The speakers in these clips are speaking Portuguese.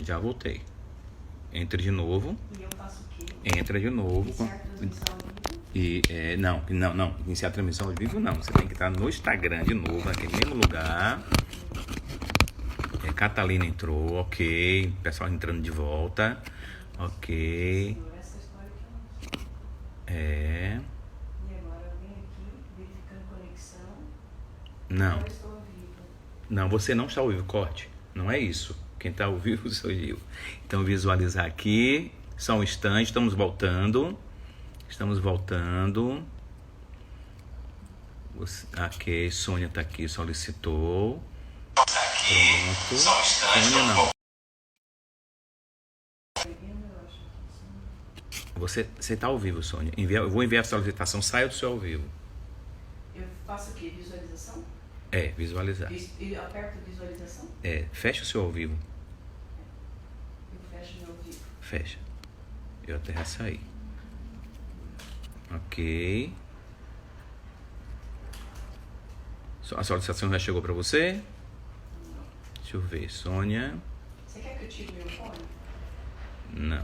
Já voltei. Entra de novo. E eu faço o quê? Entra de novo. Iniciar a transmissão ao vivo? E não. Iniciar a transmissão ao vivo não. Você tem que estar no Instagram de novo, naquele mesmo lugar. Catalina entrou, ok. Pessoal entrando de volta. Ok. Essa história que eu não sei. É. E agora eu venho aqui, verificando conexão. Não. Agora eu estou ao vivo. Não, você não está ao vivo, corte. Não é isso. Quem está ao vivo sou eu. Então, visualizar aqui. Só um instante, estamos voltando. Ok, Sônia está aqui, solicitou. Pronto. Sônia não. Você está ao vivo, Sônia. Eu vou enviar a solicitação, saia do seu ao vivo. Eu faço o quê? Visualização? Visualizar. Eu aperto visualização? Fecha o seu ao vivo. Eu fecho meu ao vivo. Fecha. Eu até já saí. Ok. A solicitação já chegou para você? Não. Deixa eu ver, Sônia. Você quer que eu tire meu fone? Não. E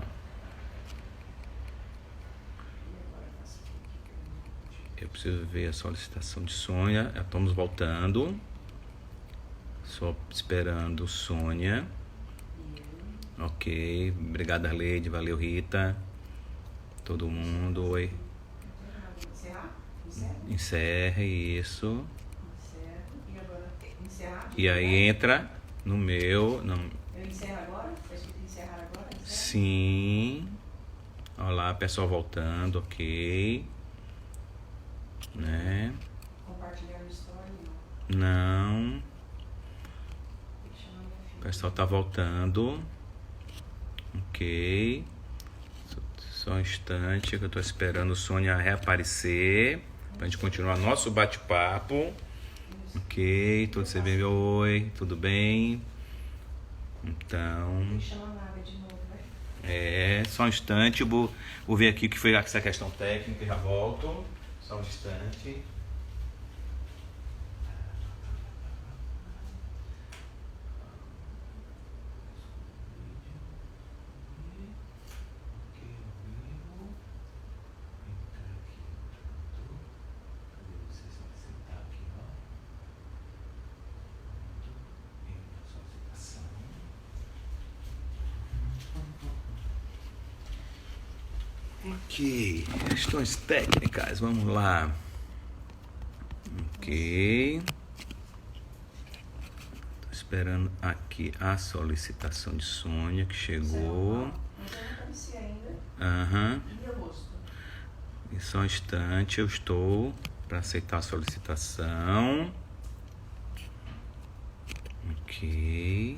agora eu faço o quê? Eu preciso ver a solicitação de Sônia. Já estamos voltando. Só esperando Sônia. Ok. Obrigada, Arleide. Valeu, Rita. Todo mundo. Oi. Encerrar? Encerre isso. Encerro. E agora encerrar? E aí entra no meu. Não. Eu encerro agora? Está escrito encerrar agora? Encerro? Sim. Olha lá, pessoal voltando, ok. Né? Compartilhar no story? Não. Tem que chamar minha O filha. pessoal tá voltando. Ok. Só um instante que eu tô esperando o Sônia reaparecer. Pra gente continuar nosso bate-papo. Ok, tudo você bem? Oi, tudo bem? Então. Tem que chamar a Naga de novo, né? Só um instante. Vou ver aqui o que foi essa questão técnica e já volto. Só um instante. Ok, questões técnicas, vamos lá. Ok. Tô esperando aqui a solicitação de Sônia que chegou. Mas eu não apareci ainda. Aham. E meu rosto? E só um instante, eu estou para aceitar a solicitação. Ok.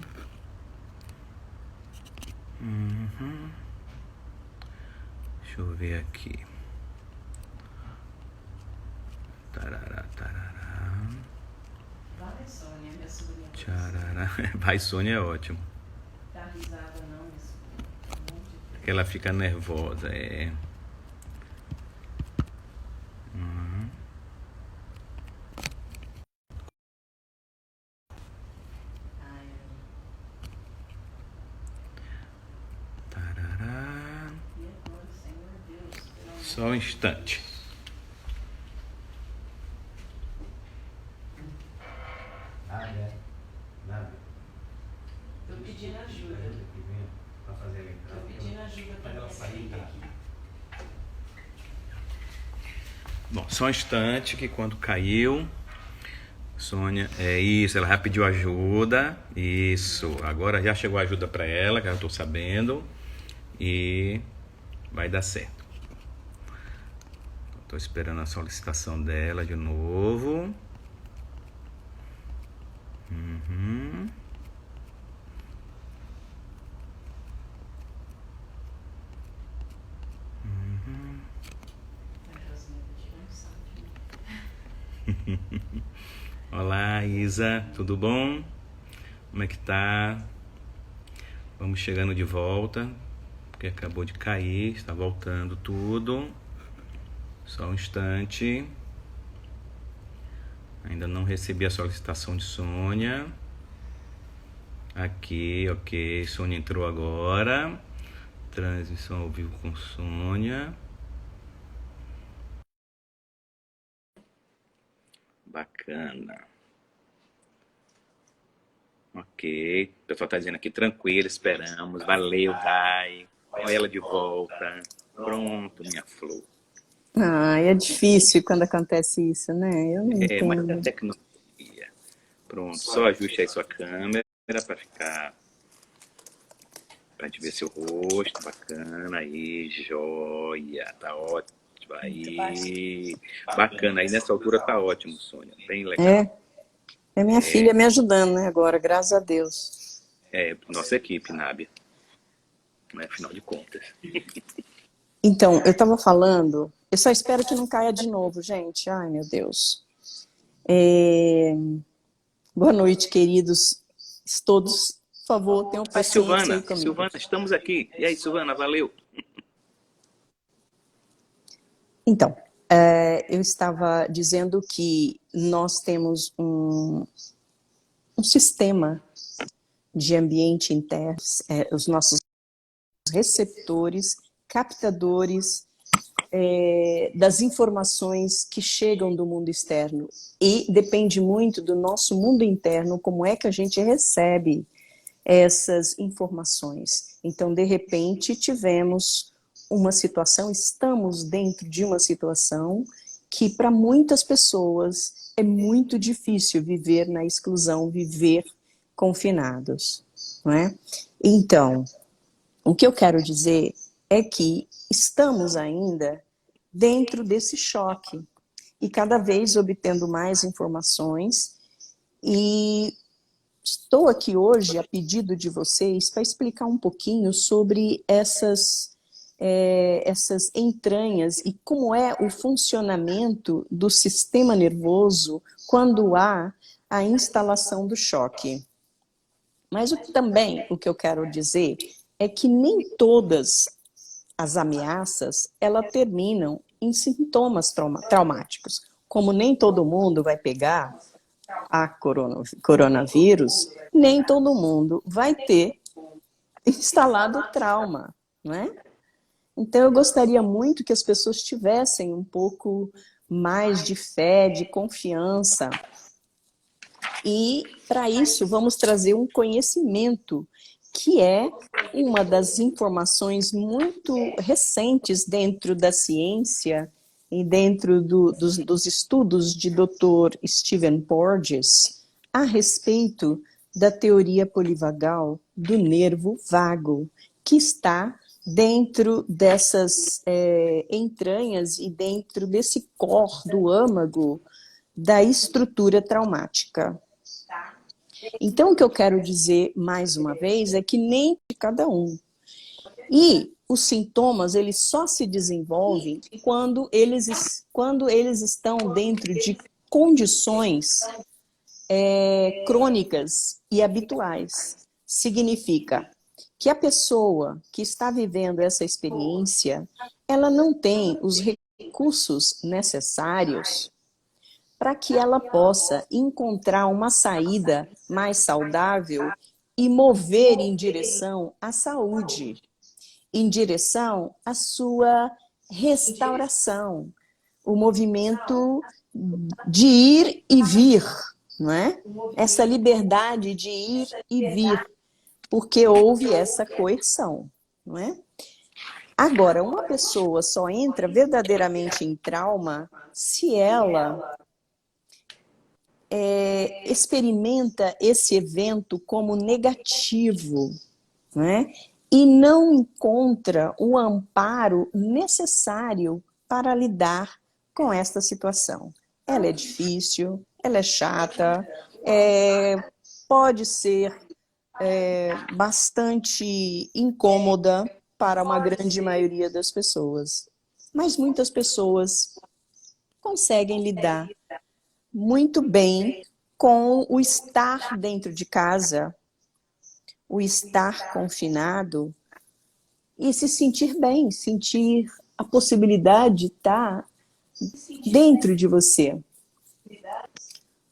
Deixa eu ver aqui. Tarará. Vai, Sônia, minha sobrinha. Tcharará. Vai, Sônia é ótimo. Dá risada não, minha sobrinha. Um monte de Porque ela fica nervosa, Ai, Tarará. e agora, Senhor Deus, pelo amor Só um instante. Nada. Tô pedindo ajuda. Pra fazer ela entrar. Tô pedindo ajuda pra minha filha aqui. Bom, só um instante que quando caiu, Sônia, isso, ela já pediu ajuda, isso, agora já chegou a ajuda para ela, que eu estou sabendo, e vai dar certo. Estou esperando a solicitação dela de novo. A Josinha tá tirando sarro de mim. Olá, Isa, tudo bom? Como é que tá? Vamos chegando de volta, porque acabou de cair, está voltando tudo. Só um instante. Ainda não recebi a solicitação de Sônia. Aqui, ok. Sônia entrou agora. Transmissão ao vivo com Sônia. Bacana. Ok. O pessoal está dizendo aqui, tranquilo, esperamos. Valeu, Dai. Olha ela de volta. Pronto, minha flor. Ah, é difícil quando acontece isso, né? Eu não Mas é entendo. tecnologia. Pronto, só ajuste aí sua câmera para ficar. Pra gente ver seu rosto, bacana, aí, joia, tá ótimo, aí, bacana, aí nessa altura tá ótimo, Sônia, bem legal. É minha filha me ajudando, né, agora, graças a Deus. Nossa equipe, Nábia, né, afinal de contas. Então, eu estava falando, eu só espero que não caia de novo, gente, ai meu Deus. Boa noite, queridos, todos, por favor, tenham Mas paciência aí comigo. Silvana, estamos aqui, e aí, Silvana, valeu. Então, eu estava dizendo que nós temos um sistema de ambiente interno, os nossos receptores, captadores das informações que chegam do mundo externo. E depende muito do nosso mundo interno, como é que a gente recebe essas informações. Então, de repente, tivemos uma situação, estamos dentro de uma situação que para muitas pessoas é muito difícil viver na exclusão, viver confinados, não é? Então, o que eu quero dizer é que estamos ainda dentro desse choque e cada vez obtendo mais informações, e estou aqui hoje a pedido de vocês para explicar um pouquinho sobre essas entranhas e como é o funcionamento do sistema nervoso quando há a instalação do choque. Mas também o que eu quero dizer é que nem todas as ameaças, elas terminam em sintomas traumáticos. Como nem todo mundo vai pegar a coronavírus, nem todo mundo vai ter instalado trauma, não é? Então eu gostaria muito que as pessoas tivessem um pouco mais de fé, de confiança. E para isso vamos trazer um conhecimento que é uma das informações muito recentes dentro da ciência e dentro dos estudos de Dr. Stephen Porges a respeito da teoria polivagal do nervo vago, que está dentro dessas entranhas e dentro desse core do âmago da estrutura traumática. Então, o que eu quero dizer, mais uma vez, é que nem de cada um. E os sintomas, eles só se desenvolvem quando eles estão dentro de condições crônicas e habituais. Significa que a pessoa que está vivendo essa experiência, ela não tem os recursos necessários para que ela possa encontrar uma saída mais saudável e mover em direção à saúde, em direção à sua restauração, o movimento de ir e vir, não é? Essa liberdade de ir e vir, porque houve essa coerção, não é? Agora, uma pessoa só entra verdadeiramente em trauma se ela experimenta esse evento como negativo, né? E não encontra o amparo necessário para lidar com esta situação. Ela é difícil, ela é chata, pode ser bastante incômoda para uma grande maioria das pessoas, mas muitas pessoas conseguem lidar muito bem com o estar dentro de casa, o estar confinado e se sentir bem, sentir a possibilidade de estar dentro de você.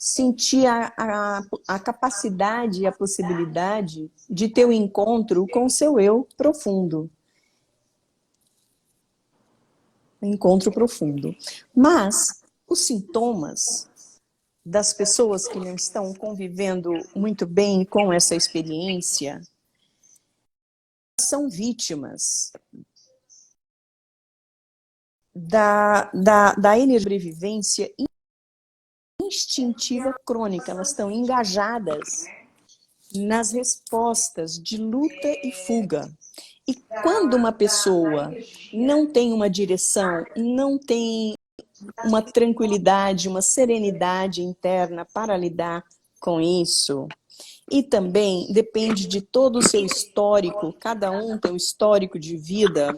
sentir a capacidade e a possibilidade de ter o encontro com o seu eu profundo. Encontro profundo. Mas os sintomas das pessoas que não estão convivendo muito bem com essa experiência são vítimas da sobrevivência instintiva crônica. Elas estão engajadas nas respostas de luta e fuga. E quando uma pessoa não tem uma direção, não tem uma tranquilidade, uma serenidade interna para lidar com isso, e também depende de todo o seu histórico, cada um tem um histórico de vida,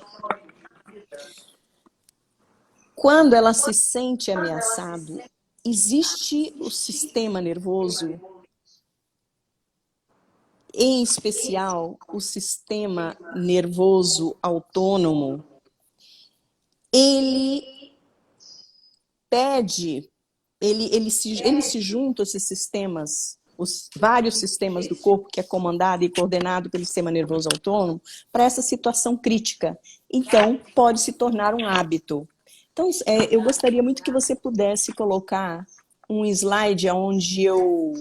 quando ela se sente ameaçado, existe o sistema nervoso, em especial o sistema nervoso autônomo, ele pede, ele se junta a esses sistemas, os vários sistemas do corpo que é comandado e coordenado pelo sistema nervoso autônomo, para essa situação crítica. Então, pode se tornar um hábito. Então, eu gostaria muito que você pudesse colocar um slide onde eu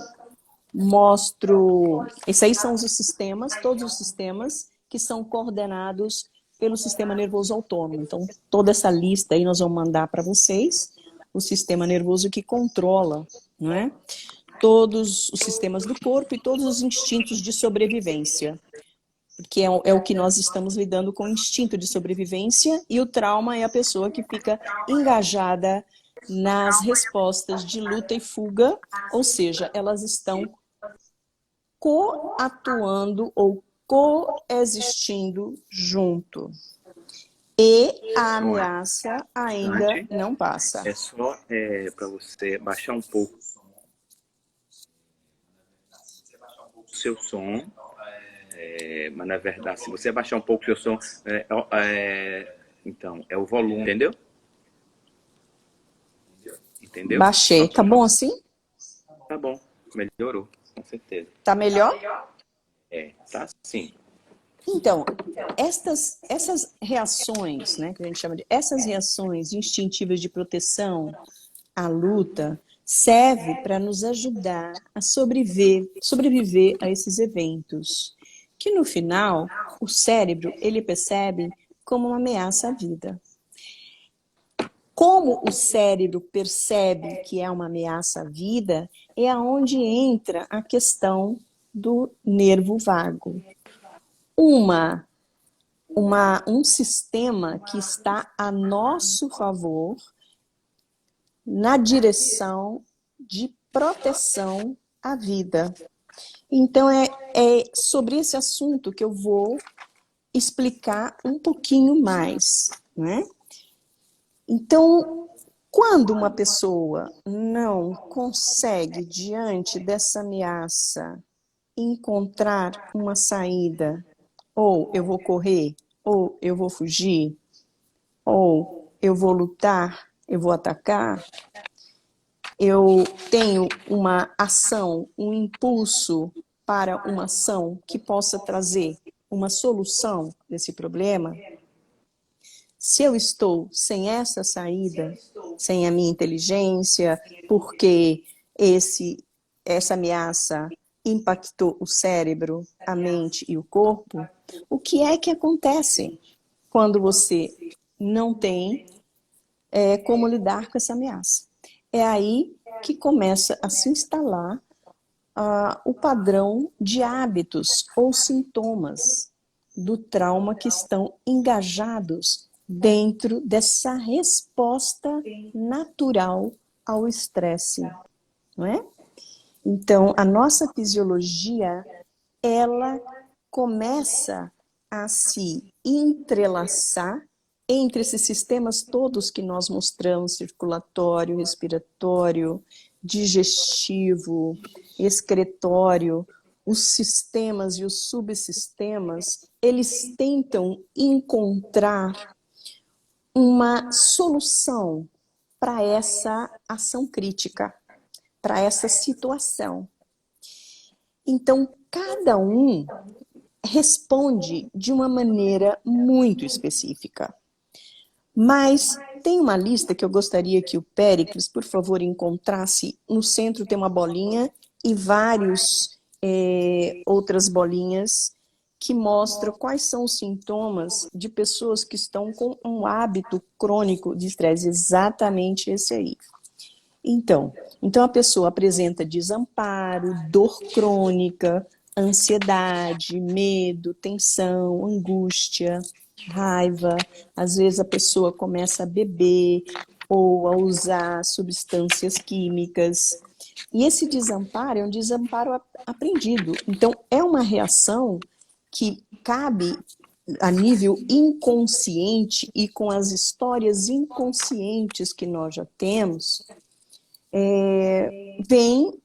mostro... Esses aí são os sistemas, todos os sistemas que são coordenados pelo sistema nervoso autônomo. Então, toda essa lista aí nós vamos mandar para vocês, o sistema nervoso que controla, não é? Todos os sistemas do corpo e todos os instintos de sobrevivência. Porque é o que nós estamos lidando com o instinto de sobrevivência, e o trauma é a pessoa que fica engajada nas respostas de luta e fuga, ou seja, elas estão coatuando ou coexistindo junto. E a ameaça ainda não passa. É só para você baixar um pouco o seu som, mas na verdade, se você baixar um pouco o seu som, então, é o volume, entendeu? Entendeu? Baixei. Tá bom assim? Tá bom, melhorou, com certeza. Tá melhor? Tá sim. Então, essas reações, né, que a gente chama de essas reações instintivas de proteção à luta, serve para nos ajudar a sobreviver a esses eventos, que no final o cérebro ele percebe como uma ameaça à vida. Como o cérebro percebe que é uma ameaça à vida, é aonde entra a questão do nervo vago. Um sistema que está a nosso favor na direção de proteção à vida. Então, é sobre esse assunto que eu vou explicar um pouquinho mais, né? Então, quando uma pessoa não consegue, diante dessa ameaça, encontrar uma saída, ou eu vou correr, ou eu vou fugir, ou eu vou lutar, eu vou atacar, eu tenho uma ação, um impulso para uma ação que possa trazer uma solução desse problema, se eu estou sem essa saída, sem a minha inteligência, porque essa ameaça impactou o cérebro, a mente e o corpo, o que é que acontece quando você não tem como lidar com essa ameaça? É aí que começa a se instalar o padrão de hábitos ou sintomas do trauma que estão engajados dentro dessa resposta natural ao estresse, não é? Então, a nossa fisiologia, ela começa a se entrelaçar entre esses sistemas todos que nós mostramos, circulatório, respiratório, digestivo, excretório, os sistemas e os subsistemas, eles tentam encontrar uma solução para essa ação crítica. para essa situação. Então, cada um responde de uma maneira muito específica. Mas tem uma lista que eu gostaria que o Péricles, por favor, encontrasse. No centro tem uma bolinha e várias outras bolinhas que mostram quais são os sintomas de pessoas que estão com um hábito crônico de estresse, exatamente esse aí. Então a pessoa apresenta desamparo, dor crônica, ansiedade, medo, tensão, angústia, raiva. Às vezes a pessoa começa a beber ou a usar substâncias químicas. E esse desamparo é um desamparo aprendido. Então, é uma reação que cabe a nível inconsciente e com as histórias inconscientes que nós já temos, vem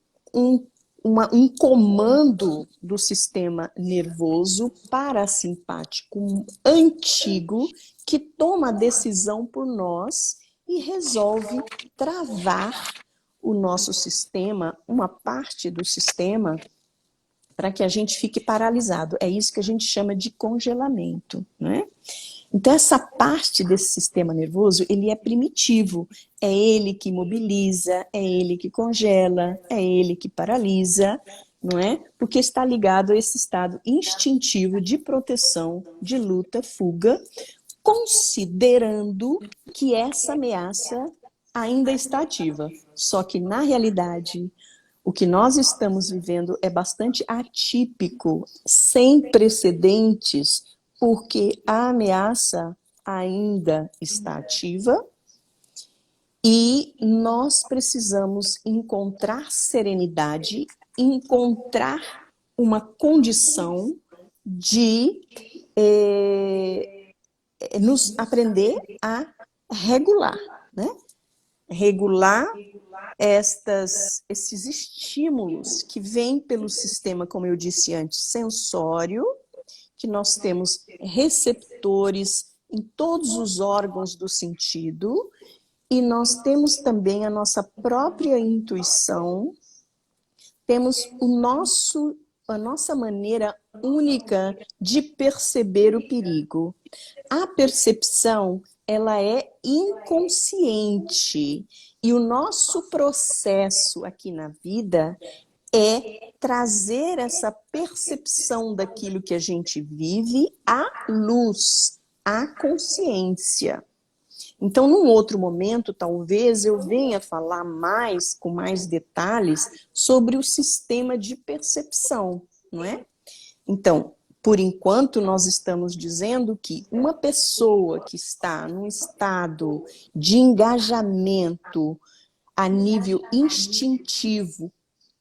um comando do sistema nervoso parasimpático antigo que toma a decisão por nós e resolve travar o nosso sistema, uma parte do sistema, para que a gente fique paralisado. É isso que a gente chama de congelamento, né? Então, essa parte desse sistema nervoso, ele é primitivo. É ele que mobiliza, é ele que congela, é ele que paralisa, não é? Porque está ligado a esse estado instintivo de proteção, de luta, fuga, considerando que essa ameaça ainda está ativa. Só que, na realidade, o que nós estamos vivendo é bastante atípico, sem precedentes, porque a ameaça ainda está ativa e nós precisamos encontrar serenidade, encontrar uma condição de nos aprender a regular, né? Regular esses estímulos que vêm pelo sistema, como eu disse antes, sensório, que nós temos receptores em todos os órgãos do sentido, e nós temos também a nossa própria intuição, temos a nossa maneira única de perceber o perigo. A percepção, ela é inconsciente, e o nosso processo aqui na vida é trazer essa percepção daquilo que a gente vive à luz, à consciência. Então, num outro momento, talvez eu venha falar mais, com mais detalhes, sobre o sistema de percepção, não é? Então, por enquanto, nós estamos dizendo que uma pessoa que está num estado de engajamento a nível instintivo,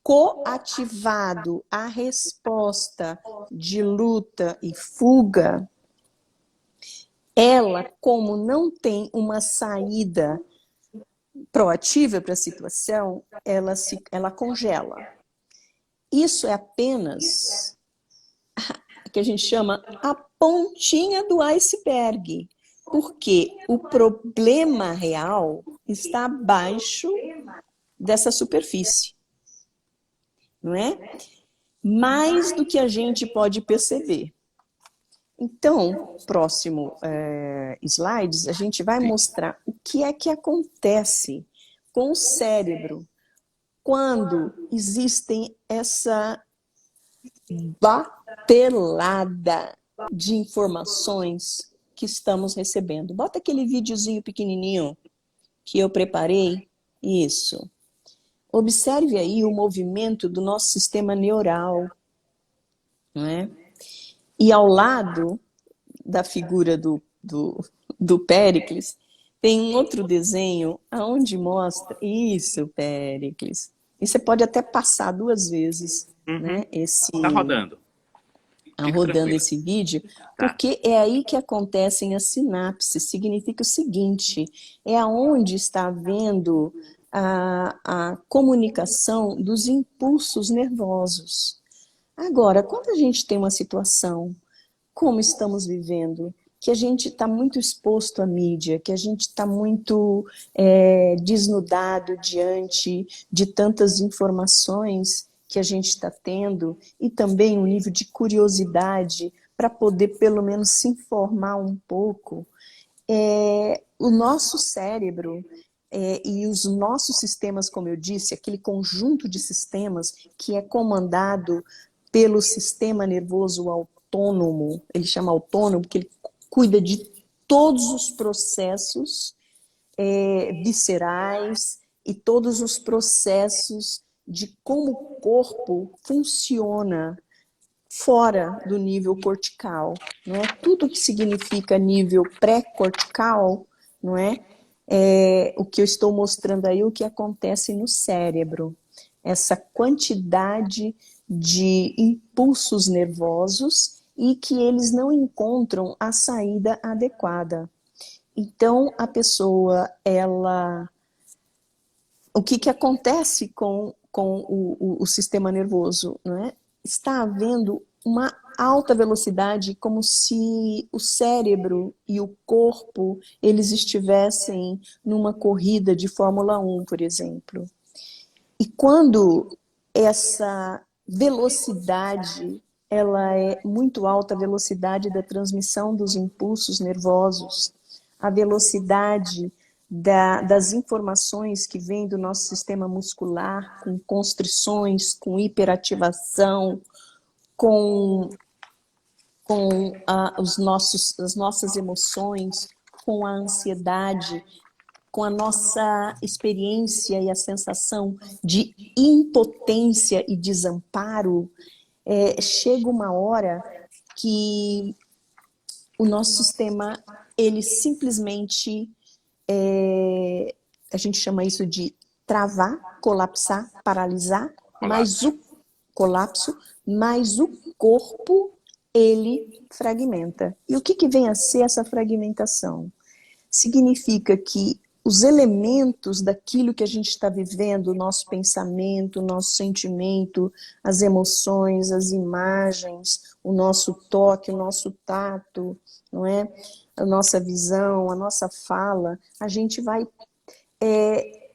coativado à resposta de luta e fuga, ela, como não tem uma saída proativa para a situação, ela congela. Isso é apenas o que a gente chama a pontinha do iceberg, porque o problema real está abaixo dessa superfície, não é? Mais do que a gente pode perceber. Então, próximo slides, a gente vai mostrar o que é que acontece com o cérebro quando existem essa batelada de informações que estamos recebendo. Bota aquele videozinho pequenininho que eu preparei. Isso. Observe aí o movimento do nosso sistema neural, não é? E ao lado da figura do Péricles, tem um outro desenho onde mostra... Isso, Péricles. E você pode até passar 2 vezes, né? Tá rodando. Rodando esse vídeo, porque é aí que acontecem as sinapses. Significa o seguinte, é aonde está havendo a comunicação dos impulsos nervosos. Agora, quando a gente tem uma situação, como estamos vivendo, que a gente está muito exposto à mídia, que a gente está muito desnudado diante de tantas informações que a gente está tendo, e também um nível de curiosidade para poder pelo menos se informar um pouco. O nosso cérebro e os nossos sistemas, como eu disse, aquele conjunto de sistemas que é comandado pelo sistema nervoso autônomo, ele chama autônomo porque ele cuida de todos os processos viscerais e todos os processos de como o corpo funciona fora do nível cortical, não é? Tudo que significa nível pré-cortical, não é? O que eu estou mostrando aí, o que acontece no cérebro. Essa quantidade de impulsos nervosos e que eles não encontram a saída adequada. Então, a pessoa, o que acontece com o sistema nervoso, não é? Está havendo uma alta velocidade, como se o cérebro e o corpo, eles estivessem numa corrida de Fórmula 1, por exemplo. E quando essa velocidade, ela é muito alta, a velocidade da transmissão dos impulsos nervosos, a velocidade das informações que vêm do nosso sistema muscular, com constrições, com hiperativação, com as nossas emoções, com a ansiedade, com a nossa experiência e a sensação de impotência e desamparo, chega uma hora que o nosso sistema, ele simplesmente, a gente chama isso de travar, colapsar, paralisar, mas o colapso, mas o corpo, ele fragmenta. E o que vem a ser essa fragmentação? Significa que os elementos daquilo que a gente está vivendo, o nosso pensamento, o nosso sentimento, as emoções, as imagens, o nosso toque, o nosso tato, não é? A nossa visão, a nossa fala, a gente vai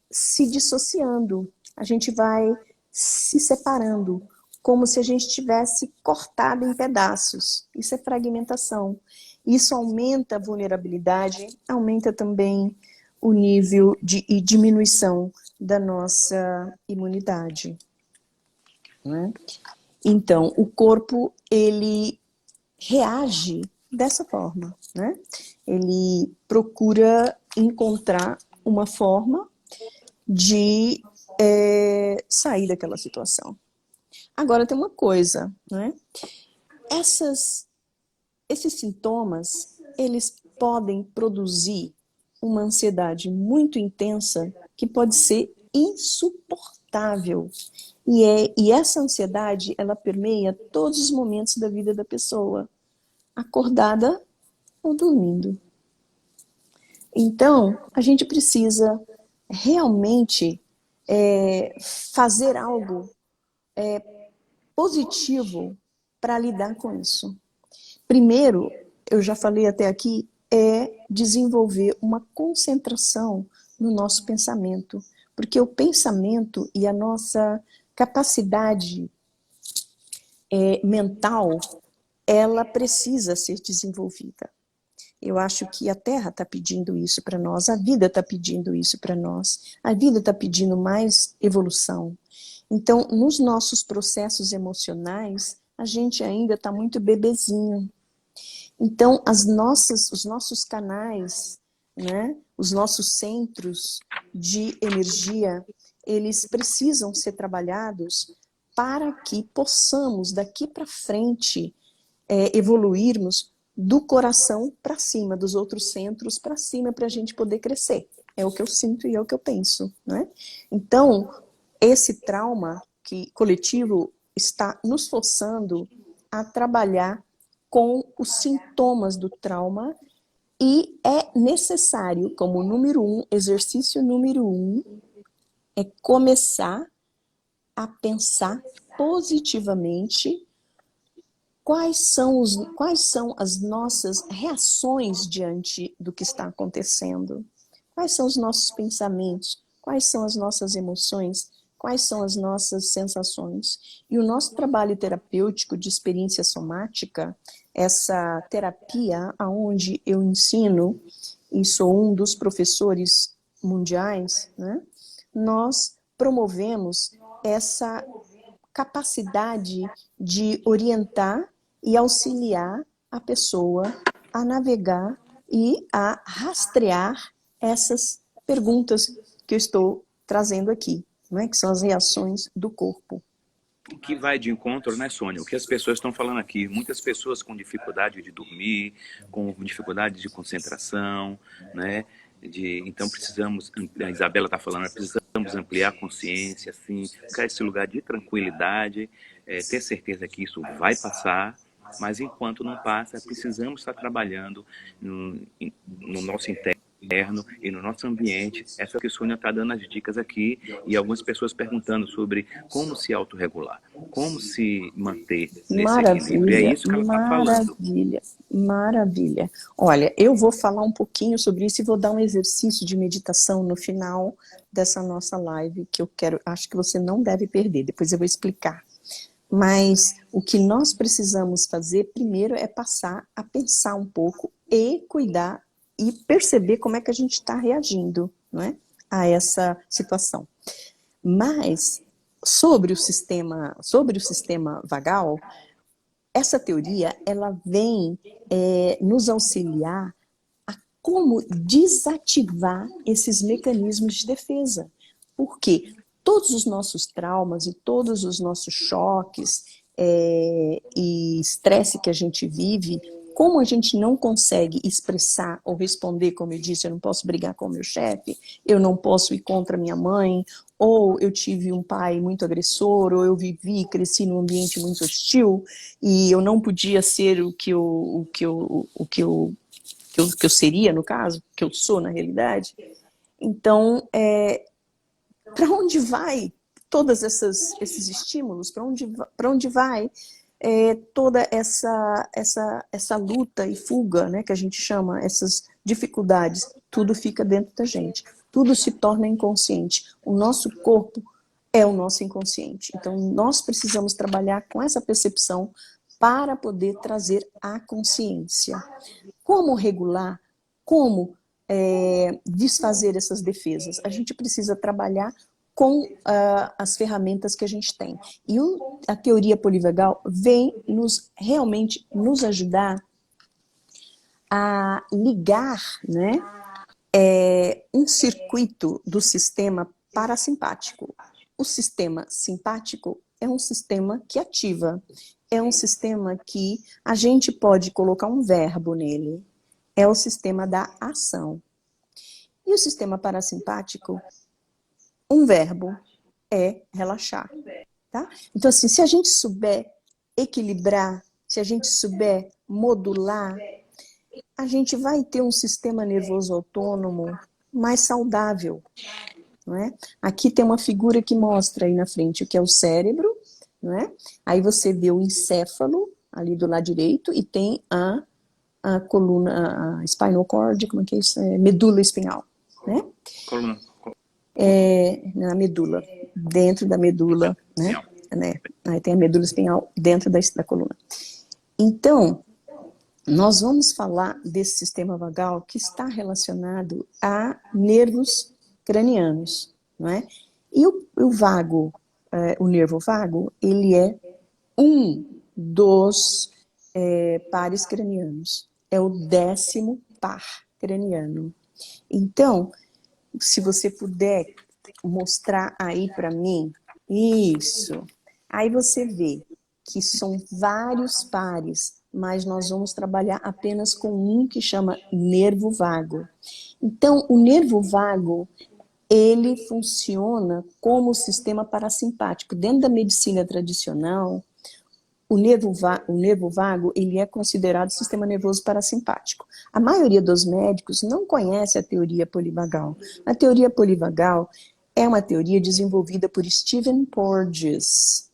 se dissociando, a gente vai se separando, como se a gente tivesse cortado em pedaços. Isso é fragmentação. Isso aumenta a vulnerabilidade, aumenta também o nível de diminuição da nossa imunidade. Né? Então, o corpo, ele reage dessa forma. Né? Ele procura encontrar uma forma de sair daquela situação. Agora, tem uma coisa, né? Esses sintomas, eles podem produzir uma ansiedade muito intensa que pode ser insuportável. E essa ansiedade, ela permeia todos os momentos da vida da pessoa, acordada ou dormindo. Então, a gente precisa realmente fazer algo positivo para lidar com isso. Primeiro, eu já falei até aqui, desenvolver uma concentração no nosso pensamento, porque o pensamento e a nossa capacidade mental, ela precisa ser desenvolvida. Eu acho que a Terra está pedindo isso para nós, a vida está pedindo isso para nós, a vida está pedindo mais evolução. Então, nos nossos processos emocionais, a gente ainda está muito bebezinho. Então, os nossos canais, né, os nossos centros de energia, eles precisam ser trabalhados para que possamos, daqui para frente, evoluirmos do coração para cima, dos outros centros para cima, para a gente poder crescer. É o que eu sinto e é o que eu penso. Né? Então, esse trauma coletivo está nos forçando a trabalhar com os sintomas do trauma e é necessário, como exercício número 1, é começar a pensar positivamente quais são as nossas reações diante do que está acontecendo? Quais são os nossos pensamentos? Quais são as nossas emoções? Quais são as nossas sensações? E o nosso trabalho terapêutico de experiência somática, essa terapia onde eu ensino, e sou um dos professores mundiais, né? Nós promovemos essa capacidade de orientar e auxiliar a pessoa a navegar e a rastrear essas perguntas que eu estou trazendo aqui, não é? Que são as reações do corpo. O que vai de encontro, né, Sônia? O que as pessoas estão falando aqui. Muitas pessoas com dificuldade de dormir, com dificuldade de concentração, né? Então precisamos, a Isabela está falando, precisamos ampliar a consciência, assim, ficar esse lugar de tranquilidade, ter certeza que isso vai passar, mas enquanto não passa, precisamos estar trabalhando no nosso interno e no nosso ambiente. Essa que a Sônia está dando as dicas aqui, e algumas pessoas perguntando sobre como se autorregular, como se manter nesse equilíbrio. É isso que ela está falando. Maravilha, maravilha. Olha, eu vou falar um pouquinho sobre isso e vou dar um exercício de meditação no final dessa nossa live, que eu acho que você não deve perder, depois eu vou explicar. Mas o que nós precisamos fazer primeiro é passar a pensar um pouco e cuidar e perceber como é que a gente está reagindo, não é, a essa situação. Mas, sobre o sistema vagal, essa teoria ela vem nos auxiliar a como desativar esses mecanismos de defesa. Por quê? Todos os nossos traumas e todos os nossos choques e estresse que a gente vive, como a gente não consegue expressar ou responder, como eu disse, eu não posso brigar com o meu chefe, eu não posso ir contra minha mãe, ou eu tive um pai muito agressor, ou eu cresci num ambiente muito hostil, e eu não podia ser o que eu seria, no caso, que eu sou na realidade. Então, para onde vai todos esses estímulos? Para onde vai toda essa luta e fuga, né, que a gente chama, essas dificuldades? Tudo fica dentro da gente, tudo se torna inconsciente. O nosso corpo é o nosso inconsciente. Então, nós precisamos trabalhar com essa percepção para poder trazer a consciência. Como regular? Como desfazer essas defesas? A gente precisa trabalhar com as ferramentas que a gente tem. E a teoria polivagal vem realmente nos ajudar a ligar, né, um circuito do sistema parasimpático. O sistema simpático é um sistema que ativa, é um sistema que a gente pode colocar um verbo nele, é o sistema da ação. E o sistema parasimpático, um verbo é relaxar, tá? Então, assim, se a gente souber equilibrar, se a gente souber modular, a gente vai ter um sistema nervoso autônomo mais saudável, não é? Aqui tem uma figura que mostra aí na frente o que é o cérebro, não é? Aí você vê o encéfalo ali do lado direito e tem a coluna, a spinal cord, como é que é isso? Medula espinhal, né? Coluna. Na medula, dentro da medula, né? Aí tem a medula espinhal dentro da coluna. Então, nós vamos falar desse sistema vagal que está relacionado a nervos cranianos, não é? E o vago, o nervo vago, ele é um dos pares cranianos. É o 10º par craniano. Então, se você puder mostrar aí para mim, isso. Aí você vê que são vários pares, mas nós vamos trabalhar apenas com um que chama nervo vago. Então, o nervo vago, ele funciona como o sistema parasimpático. Dentro da medicina tradicional, o nervo vago, ele é considerado sistema nervoso parasimpático. A maioria dos médicos não conhece a teoria polivagal. A teoria polivagal é uma teoria desenvolvida por Stephen Porges.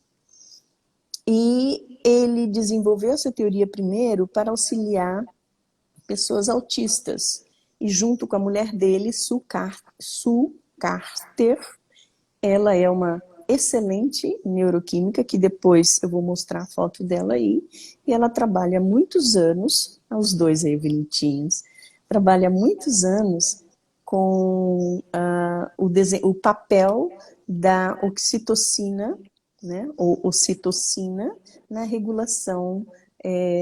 E ele desenvolveu essa teoria primeiro para auxiliar pessoas autistas. E junto com a mulher dele, Sue Carter, ela é uma excelente neuroquímica, que depois eu vou mostrar a foto dela aí, e ela trabalha muitos anos, os dois aí bonitinhos, trabalha muitos anos com o papel da oxitocina, né, ou ocitocina, na regulação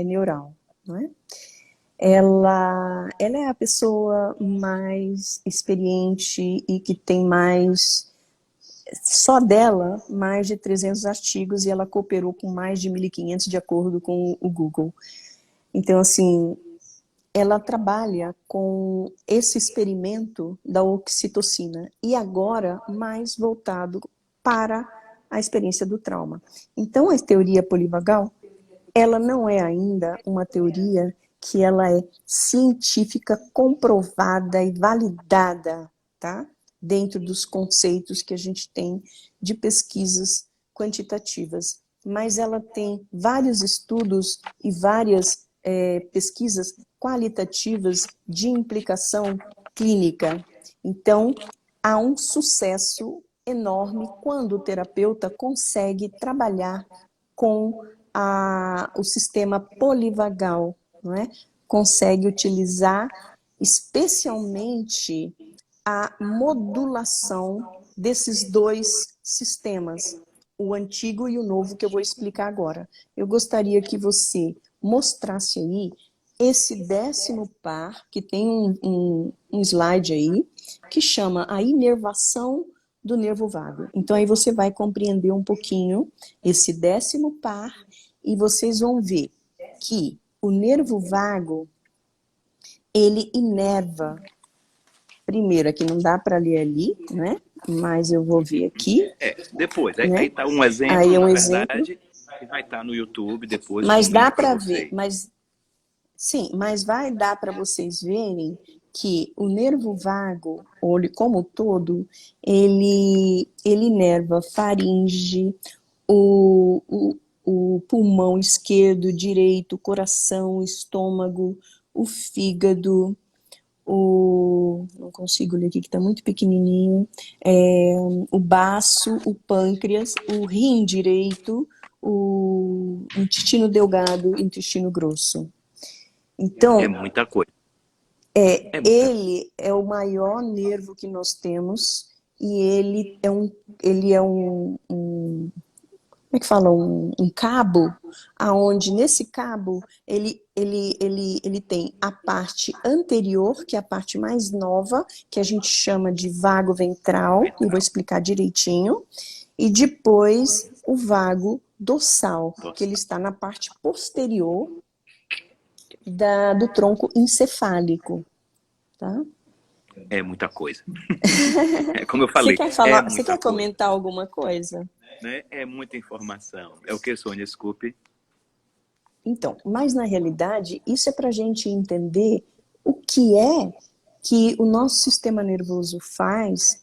neural, não é? Ela é a pessoa mais experiente e que tem mais, só dela, mais de 300 artigos, e ela cooperou com mais de 1.500 de acordo com o Google. Então, assim, ela trabalha com esse experimento da oxitocina, e agora mais voltado para a experiência do trauma. Então, a teoria polivagal, ela não é ainda uma teoria que ela é científica, comprovada e validada, tá? Dentro dos conceitos que a gente tem de pesquisas quantitativas. Mas ela tem vários estudos e várias pesquisas qualitativas de implicação clínica. Então, há um sucesso enorme quando o terapeuta consegue trabalhar com o sistema polivagal, não é? Consegue utilizar especialmente a modulação desses dois sistemas, o antigo e o novo, que eu vou explicar agora. Eu gostaria que você mostrasse aí esse 10º par, que tem um slide aí, que chama a inervação do nervo vago. Então aí você vai compreender um pouquinho esse 10º par, e vocês vão ver que o nervo vago, ele inerva. Primeiro, aqui não dá para ler ali, né? Mas eu vou ver aqui. Depois, né? aí tá um exemplo, aí na exemplo. verdade, que vai estar no YouTube depois. Mas dá para ver, mas vai dar para vocês verem que o nervo vago, como um todo, ele inerva faringe, o pulmão esquerdo, direito, coração, estômago, o fígado, não consigo ler aqui que está muito pequenininho, o baço, o pâncreas, o rim direito, o intestino delgado e o intestino grosso. Então, é muita coisa. Ele é o maior nervo que nós temos, e ele é como é que fala? Um cabo, aonde nesse cabo ele tem a parte anterior, que é a parte mais nova, que a gente chama de vago ventral, e vou explicar direitinho, e depois o vago dorsal, que ele está na parte posterior do tronco encefálico, tá? É muita coisa. Como eu falei, você quer comentar alguma coisa? Né? É muita informação. É o que, Sônia? Desculpe. Então, mas na realidade, isso é para a gente entender o que é que o nosso sistema nervoso faz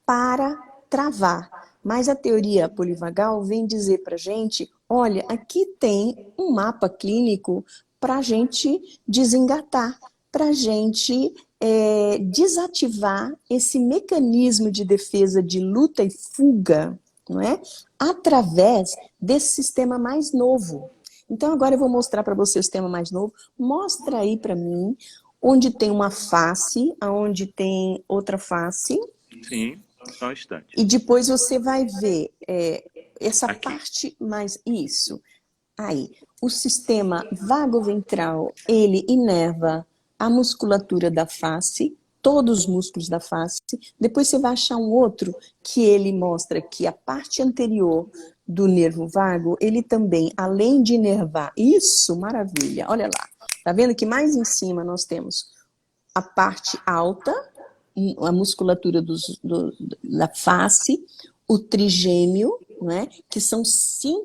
para travar. Mas a teoria polivagal vem dizer para a gente, olha, aqui tem um mapa clínico para a gente desengatar, para a gente desativar esse mecanismo de defesa de luta e fuga, não é? Através desse sistema mais novo. Então agora eu vou mostrar para você o sistema mais novo. Mostra aí para mim onde tem uma face, aonde tem outra face. Sim, só um instante. E depois você vai ver essa Aqui. parte mais... Isso. Aí, o sistema vagoventral, ele inerva a musculatura da face, todos os músculos da face. Depois você vai achar um outro que ele mostra que a parte anterior do nervo vago, ele também, além de inervar, isso, maravilha, olha lá. Tá vendo que mais em cima nós temos a parte alta, a musculatura da face, o trigêmeo, né, que são 5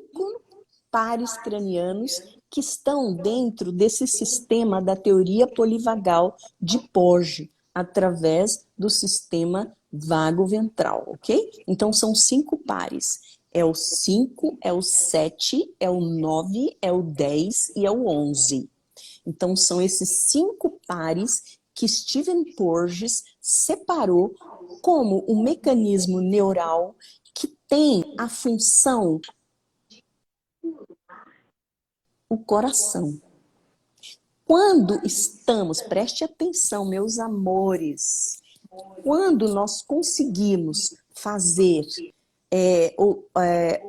pares cranianos que estão dentro desse sistema da teoria polivagal de Porges, através do sistema vago-ventral, ok? Então, são 5 pares. É o 5, é o 7, é o 9, é o 10 e é o 11. Então, são esses 5 pares que Stephen Porges separou como um mecanismo neural que tem a função o coração. Quando estamos, preste atenção, meus amores, quando nós conseguimos fazer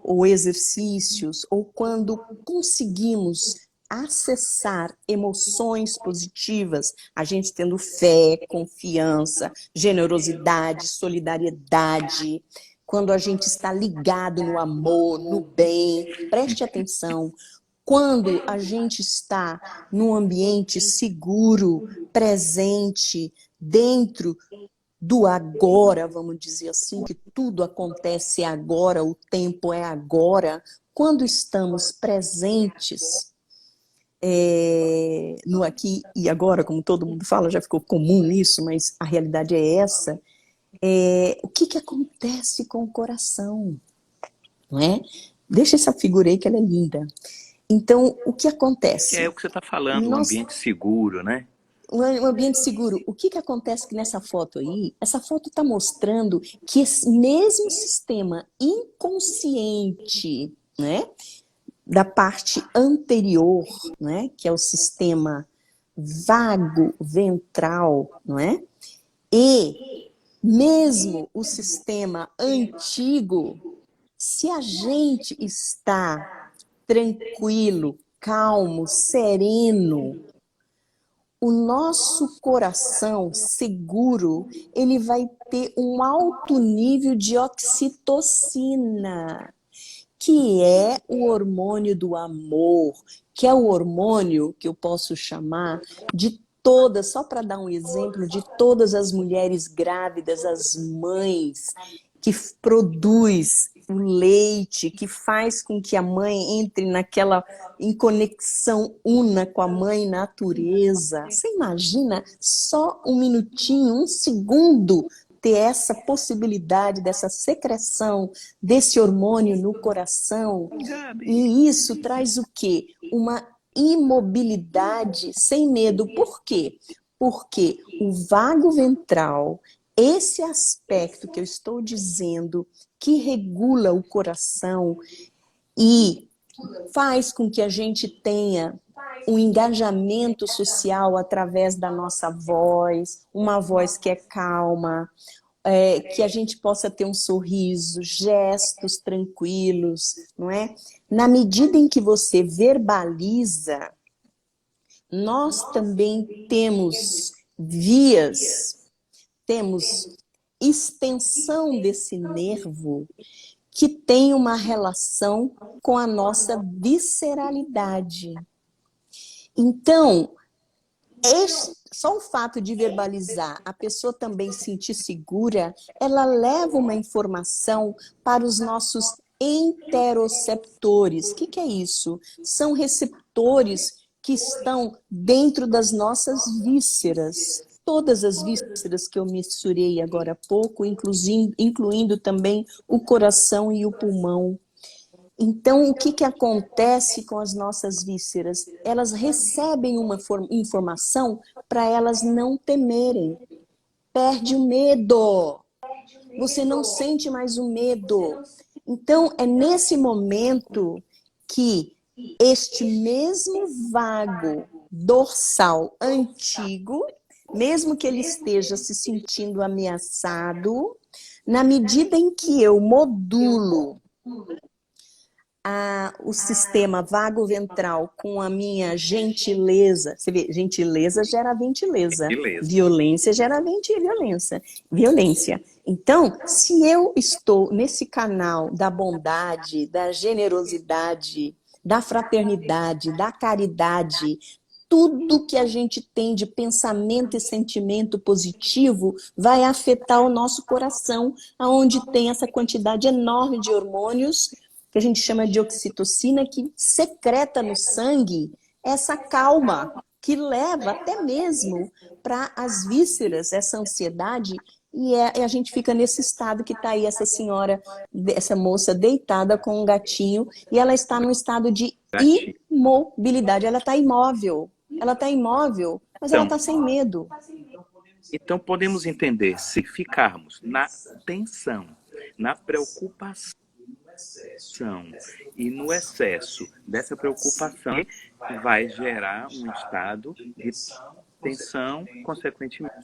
ou exercícios, ou quando conseguimos acessar emoções positivas, a gente tendo fé, confiança, generosidade, solidariedade, quando a gente está ligado no amor, no bem, preste atenção, quando a gente está num ambiente seguro, presente, dentro do agora, vamos dizer assim, que tudo acontece agora, o tempo é agora, quando estamos presentes no aqui e agora, como todo mundo fala, já ficou comum isso, mas a realidade é essa, o que acontece com o coração? Não é? Deixa essa figura aí que ela é linda. Então, o que acontece? É o que você está falando, um ambiente seguro, né? Um ambiente seguro. O que acontece nessa foto aí? Essa foto está mostrando que esse mesmo sistema inconsciente, né, da parte anterior, né, que é o sistema vago ventral, não é? E mesmo o sistema antigo, se a gente está tranquilo, calmo, sereno, o nosso coração seguro, ele vai ter um alto nível de oxitocina, que é o hormônio do amor, que é o hormônio que eu posso chamar de todas, só para dar um exemplo, de todas as mulheres grávidas, as mães, que produz o leite, que faz com que a mãe entre em conexão una com a mãe natureza. Você imagina só um minutinho, um segundo, ter essa possibilidade dessa secreção desse hormônio no coração? E isso traz o quê? Uma imobilidade sem medo. Por quê? Porque o vago ventral, esse aspecto que eu estou dizendo, que regula o coração e faz com que a gente tenha um engajamento social através da nossa voz, uma voz que é calma, que a gente possa ter um sorriso, gestos tranquilos, não é? Na medida em que você verbaliza, nós também temos vias, temos extensão desse nervo que tem uma relação com a nossa visceralidade. Então, só o fato de verbalizar, a pessoa também se sentir segura, ela leva uma informação para os nossos interoceptores. O que é isso? São receptores que estão dentro das nossas vísceras. Todas as vísceras que eu mensurei agora há pouco, incluindo também o coração e o pulmão. Então, o que acontece com as nossas vísceras? Elas recebem uma informação para elas não temerem. Perde o medo. Você não sente mais o medo. Então, é nesse momento que este mesmo vago dorsal antigo, mesmo que ele esteja se sentindo ameaçado, na medida em que eu modulo o sistema vago ventral com a minha gentileza, você vê, gentileza gera ventileza, violência gera violência. Então, se eu estou nesse canal da bondade, da generosidade, da fraternidade, da caridade, tudo que a gente tem de pensamento e sentimento positivo vai afetar o nosso coração, onde tem essa quantidade enorme de hormônios que a gente chama de oxitocina, que secreta no sangue essa calma, que leva até mesmo para as vísceras, essa ansiedade E a gente fica nesse estado que está aí essa senhora, essa moça deitada com um gatinho, e ela está num estado de Gatinho. imobilidade. Ela está imóvel, mas ela Então, está sem medo. então podemos entender, se ficarmos na tensão, na preocupação e no excesso dessa preocupação, vai gerar um estado de tensão, consequentemente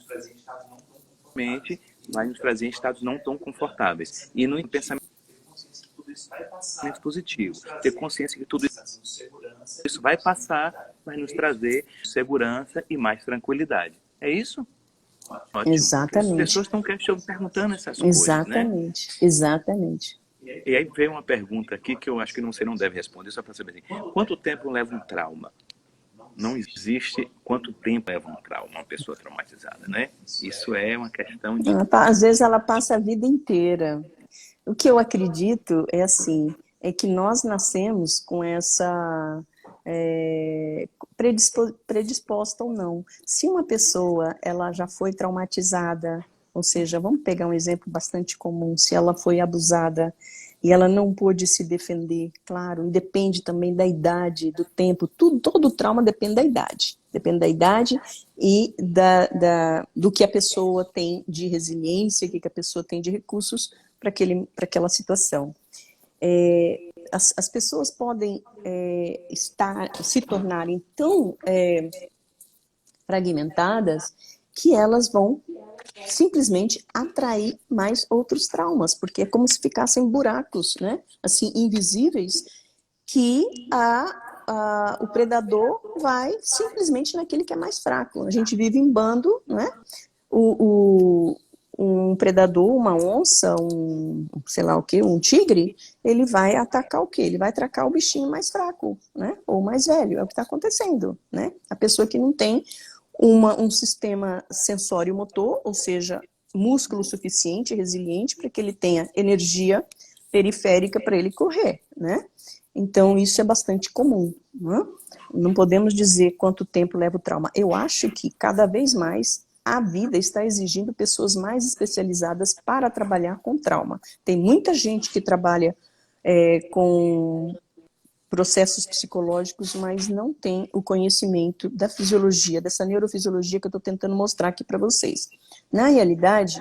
vai nos trazer estados não tão confortáveis. E no pensamento positivo, ter consciência que tudo isso vai passar, vai nos trazer segurança e mais tranquilidade. É isso? Ótimo. Exatamente. As pessoas estão perguntando essas coisas, né? Exatamente. E aí veio uma pergunta aqui que eu acho que você não deve responder, só para saber assim, quanto tempo leva um trauma? Não existe quanto tempo leva um trauma, uma pessoa traumatizada, né? Isso é uma questão de... Às vezes ela passa a vida inteira. O que eu acredito é assim, é que nós nascemos com essa predisposta ou não. Se uma pessoa ela já foi traumatizada, ou seja, vamos pegar um exemplo bastante comum, se ela foi abusada e ela não pôde se defender, claro, e depende também da idade, do tempo, todo trauma depende da idade e do que a pessoa tem de resiliência, o que a pessoa tem de recursos para aquela situação. As pessoas podem se tornarem tão fragmentadas que elas vão simplesmente atrair mais outros traumas, porque é como se ficassem buracos, né? Assim, invisíveis, que o predador vai simplesmente naquele que é mais fraco. A gente vive em bando, né? Um predador, uma onça, sei lá o que, um tigre, ele vai atacar o quê? Ele vai atacar o bichinho mais fraco, né? Ou mais velho, é o que está acontecendo, né? A pessoa que não tem um sistema sensório-motor, ou seja, músculo suficiente, resiliente, para que ele tenha energia periférica para ele correr, né? Então, isso é bastante comum, né? Não podemos dizer quanto tempo leva o trauma. Eu acho que cada vez mais a vida está exigindo pessoas mais especializadas para trabalhar com trauma. Tem muita gente que trabalha com processos psicológicos, mas não tem o conhecimento da fisiologia, dessa neurofisiologia que eu estou tentando mostrar aqui para vocês. Na realidade,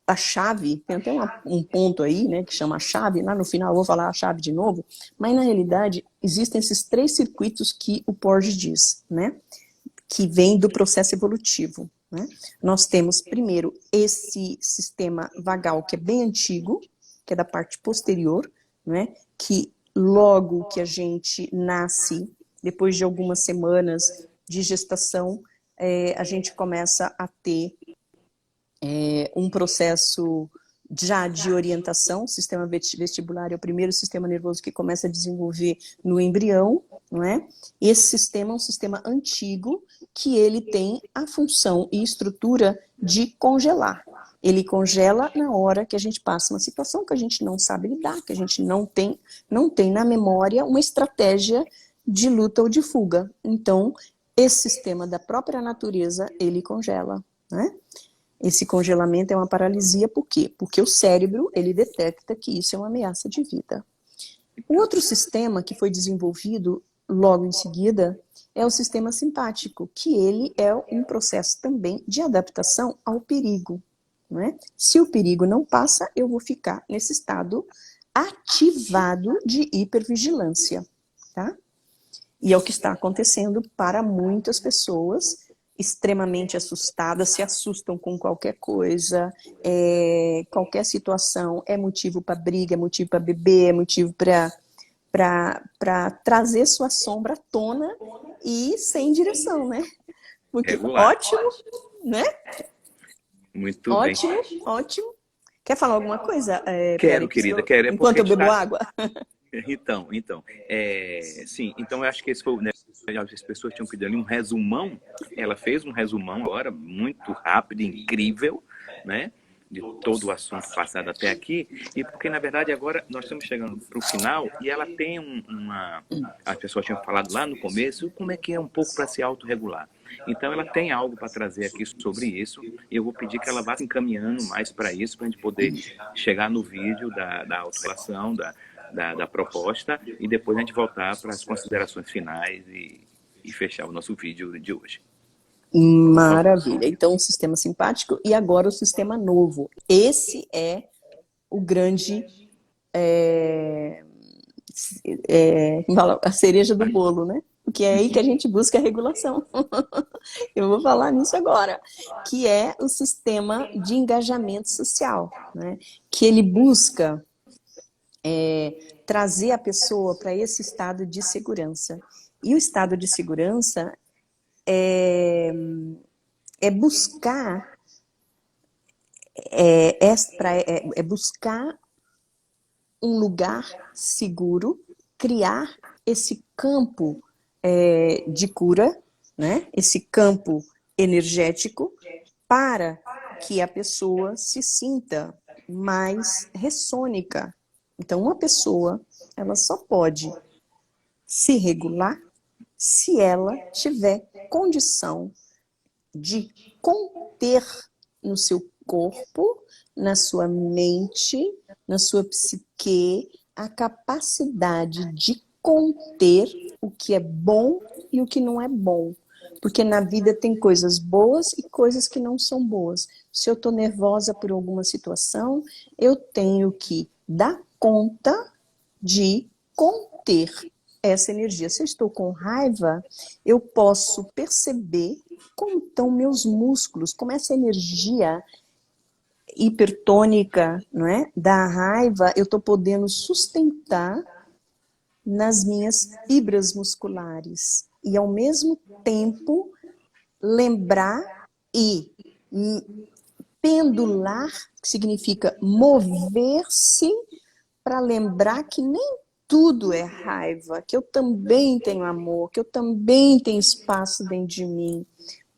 a chave, tem até um ponto aí, né, que chama a chave, lá no final eu vou falar a chave de novo, mas na realidade existem esses 3 circuitos que o Porges diz, né, que vem do processo evolutivo, né? Nós temos primeiro esse sistema vagal, que é bem antigo, que é da parte posterior, né, que logo que a gente nasce, depois de algumas semanas de gestação, a gente começa a ter um processo já de orientação. O sistema vestibular é o primeiro sistema nervoso que começa a desenvolver no embrião, não é? Esse sistema é um sistema antigo que ele tem a função e estrutura de congelar. Ele congela na hora que a gente passa uma situação que a gente não sabe lidar, que a gente não tem na memória uma estratégia de luta ou de fuga. Então, esse sistema da própria natureza, ele congela, né? Esse congelamento é uma paralisia, por quê? Porque o cérebro, ele detecta que isso é uma ameaça de vida. O outro sistema que foi desenvolvido logo em seguida é o sistema simpático, que ele é um processo também de adaptação ao perigo, não é? Se o perigo não passa, eu vou ficar nesse estado ativado de hipervigilância, tá? E é o que está acontecendo para muitas pessoas extremamente assustadas, se assustam com qualquer coisa, qualquer situação é motivo para briga, é motivo para beber, é motivo para trazer sua sombra à tona e sem direção, né? Porque, ótimo, né? Muito ótimo, bem. Ótimo. Quer falar alguma coisa, Quero, Périx, querida, quero. Enquanto eu bebo água? Então, sim, então eu acho que esse foi, né, as pessoas tinham pedido ali um resumão, ela fez um resumão agora, muito rápido, incrível, né, de todo o assunto passado até aqui, e porque, na verdade, agora nós estamos chegando para o final e ela tem uma... As pessoas tinham falado lá no começo como é que é um pouco para se autorregular. Então, ela tem algo para trazer aqui sobre isso, e eu vou pedir que ela vá se encaminhando mais para isso, para a gente poder chegar no vídeo da autorregulação, da proposta, e depois a gente voltar para as considerações finais e fechar o nosso vídeo de hoje. Maravilha. Então, o sistema simpático e agora o sistema novo. Esse é o grande... a cereja do bolo, né? Porque é aí que a gente busca a regulação. Eu vou falar nisso agora, que é o sistema de engajamento social, né? Que ele busca trazer a pessoa para esse estado de segurança. E o estado de segurança é buscar buscar um lugar seguro, criar esse campo de cura, né? Esse campo energético, para que a pessoa se sinta mais ressônica. Então, uma pessoa, ela só pode se regular se ela tiver condição de conter no seu corpo, na sua mente, na sua psique, a capacidade de conter o que é bom e o que não é bom. Porque na vida tem coisas boas e coisas que não são boas. Se eu estou nervosa por alguma situação, eu tenho que dar conta de conter essa energia. Se eu estou com raiva, eu posso perceber como estão meus músculos, como essa energia hipertônica, não é, da raiva, eu estou podendo sustentar nas minhas fibras musculares. E, ao mesmo tempo, lembrar e pendular, que significa mover-se, para lembrar que nem tudo é raiva, que eu também tenho amor, que eu também tenho espaço dentro de mim,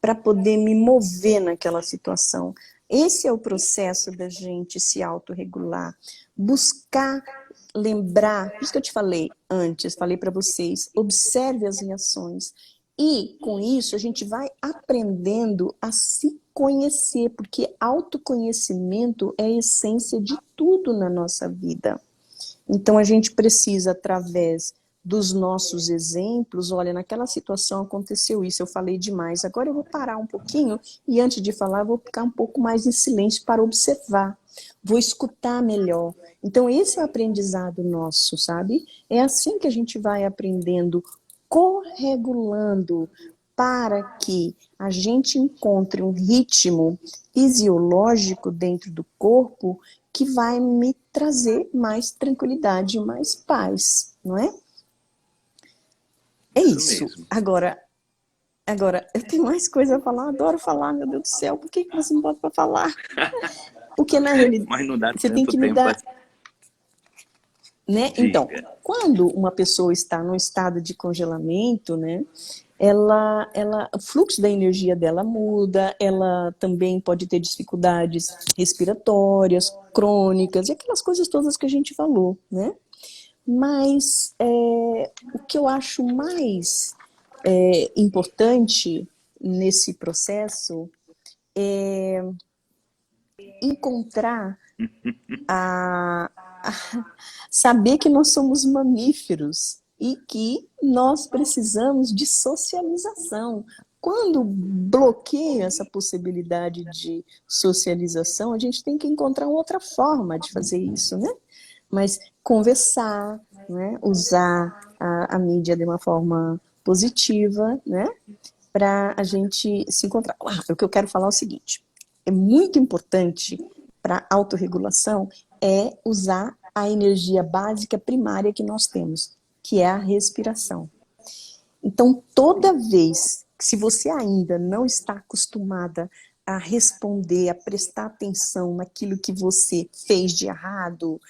para poder me mover naquela situação. Esse é o processo da gente se autorregular. Buscar lembrar, por isso que eu te falei antes, falei para vocês, observe as reações. E, com isso, a gente vai aprendendo a se conhecer, porque autoconhecimento é a essência de tudo na nossa vida. Então, a gente precisa, através dos nossos exemplos, olha, naquela situação aconteceu isso, eu falei demais, agora eu vou parar um pouquinho e antes de falar, eu vou ficar um pouco mais em silêncio para observar, vou escutar melhor. Então, esse é o aprendizado nosso, sabe? É assim que a gente vai aprendendo, corregulando, para que a gente encontre um ritmo fisiológico dentro do corpo que vai me trazer mais tranquilidade, mais paz, não é? É isso. Agora, eu tenho mais coisa a falar, adoro falar, meu Deus do céu, por que você não bota para falar? Porque, na realidade, mas não dá você tem que me dar... Né? Então, quando uma pessoa está num estado de congelamento, né, o fluxo da energia dela muda, ela também pode ter dificuldades respiratórias, crônicas, e aquelas coisas todas que a gente falou, né? Mas o que eu acho mais importante nesse processo é encontrar saber que nós somos mamíferos e que nós precisamos de socialização. Quando bloqueia essa possibilidade de socialização, a gente tem que encontrar outra forma de fazer isso, né? Mas conversar, né? Usar a mídia de uma forma positiva, né? Para a gente se encontrar. O que eu quero falar é o seguinte, é muito importante para a autorregulação é usar a energia básica primária que nós temos, que é a respiração. Então, toda vez, se você ainda não está acostumada a responder, a prestar atenção naquilo que você fez de errado,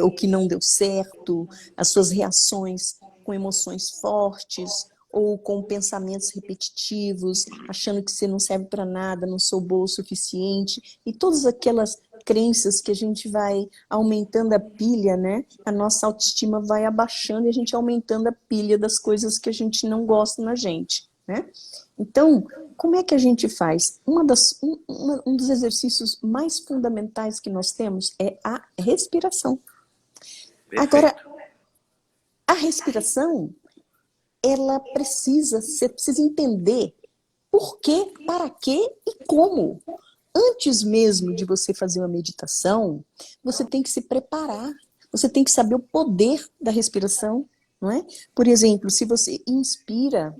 ou que não deu certo, as suas reações com emoções fortes, ou com pensamentos repetitivos, achando que você não serve para nada, não sou boa o suficiente, e todas aquelas crenças que a gente vai aumentando a pilha, né? A nossa autoestima vai abaixando e a gente aumentando a pilha das coisas que a gente não gosta na gente, né? Então, como é que a gente faz? Um dos exercícios mais fundamentais que nós temos é a respiração. Perfeito. Agora, a respiração, você precisa entender por quê, para quê e como. Antes mesmo de você fazer uma meditação, você tem que se preparar, você tem que saber o poder da respiração, não é? Por exemplo, se você inspira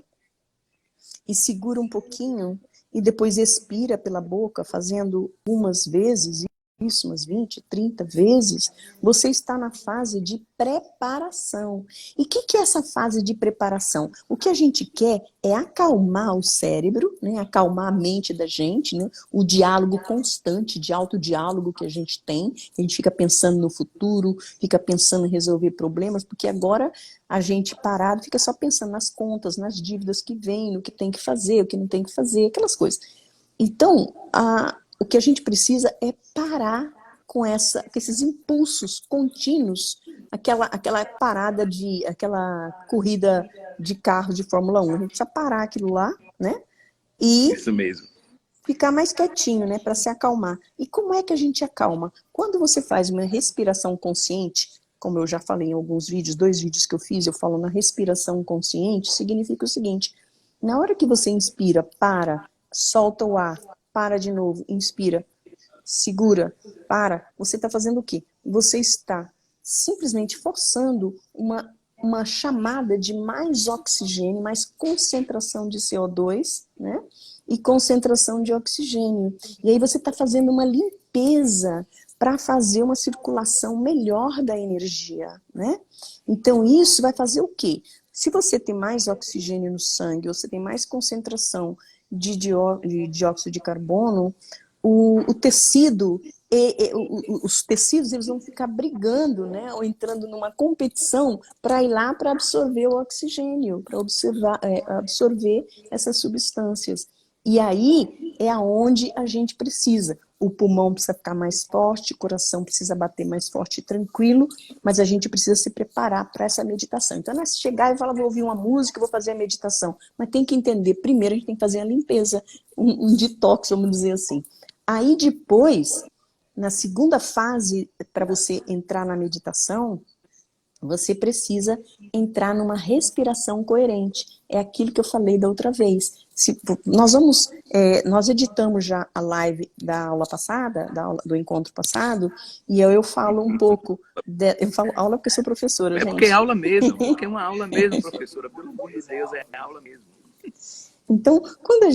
e segura um pouquinho e depois expira pela boca, fazendo umas vezes, isso umas 20, 30 vezes, você está na fase de preparação. E o que é essa fase de preparação? O que a gente quer é acalmar o cérebro, né, acalmar a mente da gente, né, o diálogo constante, de autodiálogo que a gente tem, a gente fica pensando no futuro, fica pensando em resolver problemas, porque agora a gente parado fica só pensando nas contas, nas dívidas que vêm, no que tem que fazer, o que não tem que fazer, aquelas coisas. Então, o que a gente precisa é parar com esses impulsos contínuos, aquela parada aquela corrida de carro de Fórmula 1. A gente precisa parar aquilo lá, né? E isso mesmo. Ficar mais quietinho, né? Para se acalmar. E como é que a gente acalma? Quando você faz uma respiração consciente, como eu já falei em alguns vídeos, 2 vídeos que eu fiz, eu falo na respiração consciente, significa o seguinte: na hora que você inspira, solta o ar, para de novo, inspira, segura, você está fazendo o quê? Você está simplesmente forçando uma chamada de mais oxigênio, mais concentração de CO2, né? E concentração de oxigênio. E aí você está fazendo uma limpeza para fazer uma circulação melhor da energia, né? Então isso vai fazer o quê? Se você tem mais oxigênio no sangue, ou você tem mais concentração de dióxido de carbono, o tecido, os tecidos eles vão ficar brigando, né, ou entrando numa competição para ir lá para absorver o oxigênio, para absorver essas substâncias. E aí é aonde a gente precisa. O pulmão precisa ficar mais forte, o coração precisa bater mais forte e tranquilo, mas a gente precisa se preparar para essa meditação. Então não é chegar e falar, vou ouvir uma música, vou fazer a meditação. Mas tem que entender, primeiro a gente tem que fazer a limpeza, um detox, vamos dizer assim. Aí depois, na segunda fase, para você entrar na meditação, você precisa entrar numa respiração coerente. É aquilo que eu falei da outra vez. Nós editamos já a live da aula passada, do encontro passado, e eu falo um pouco, eu falo aula porque eu sou professora, gente. Porque é aula mesmo, porque é uma aula mesmo, professora, pelo amor de Deus, é aula mesmo. Então, quando a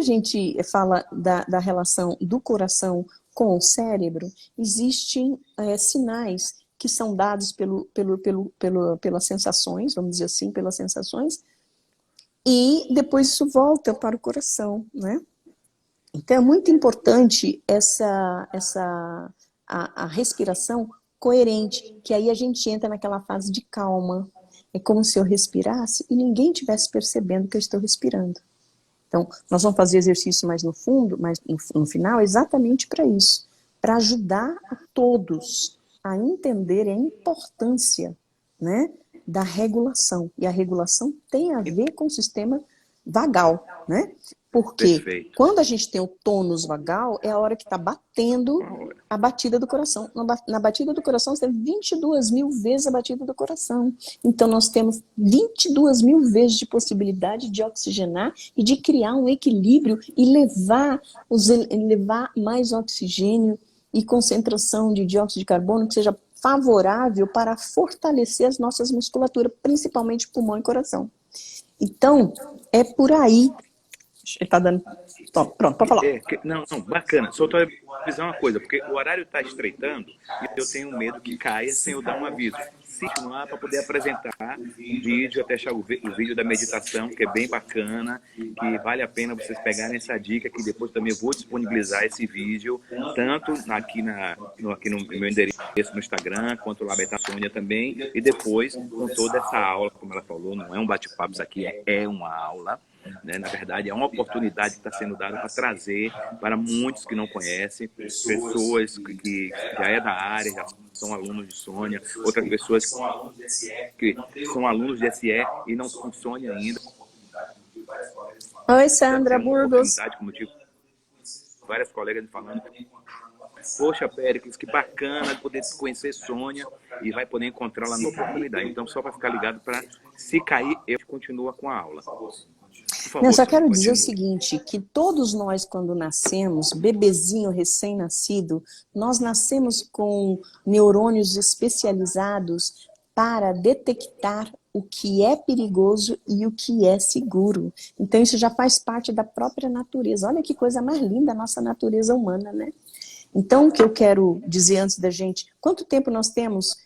gente fala da relação do coração com o cérebro, existem sinais que são dados pelas sensações, vamos dizer assim, pelas sensações, e depois isso volta para o coração, né? Então é muito importante a respiração coerente, que aí a gente entra naquela fase de calma. É como se eu respirasse e ninguém estivesse percebendo que eu estou respirando. Então, nós vamos fazer exercício mais no fundo, mais no final, exatamente para isso, para ajudar a todos a entender a importância, né, da regulação. E a regulação tem a ver com o sistema vagal, né? Porque Perfeito. Quando a gente tem o tônus vagal, é a hora que está batendo a batida do coração. Na batida do coração, você tem 22 mil vezes a batida do coração. Então, nós temos 22 mil vezes de possibilidade de oxigenar e de criar um equilíbrio e levar mais oxigênio e concentração de dióxido de carbono que seja favorável para fortalecer as nossas musculaturas, principalmente pulmão e coração. Então, é por aí Ele tá dando... Pronto, pode falar. Não, bacana. Só estou avisar uma coisa, porque o horário está estreitando e eu tenho medo que caia sem eu dar um aviso. Se continuar para poder apresentar um vídeo, até achar o vídeo da meditação, que é bem bacana, que vale a pena vocês pegarem essa dica, que depois também eu vou disponibilizar esse vídeo, tanto aqui no meu endereço no Instagram, quanto lá Beta Sônia também, e depois com toda essa aula, como ela falou, não é um bate-papo, isso aqui é uma aula. Né? Na verdade, é uma oportunidade que está sendo dada para trazer para muitos que não conhecem, pessoas que já é da área, já são alunos de Sônia, outras pessoas que são alunos de SE e não são Sônia ainda. Oi, Sandra Burgos. Como eu tive várias colegas me falando, poxa, Péricles, que bacana poder conhecer Sônia e vai poder encontrar lá na oportunidade. Então, só para ficar ligado, para se cair, eu continuo com a aula. Eu só quero dizer o seguinte, que todos nós, quando nascemos, bebezinho recém-nascido, nós nascemos com neurônios especializados para detectar o que é perigoso e o que é seguro. Então, isso já faz parte da própria natureza. Olha que coisa mais linda a nossa natureza humana, né? Então, o que eu quero dizer antes da gente... Quanto tempo nós temos?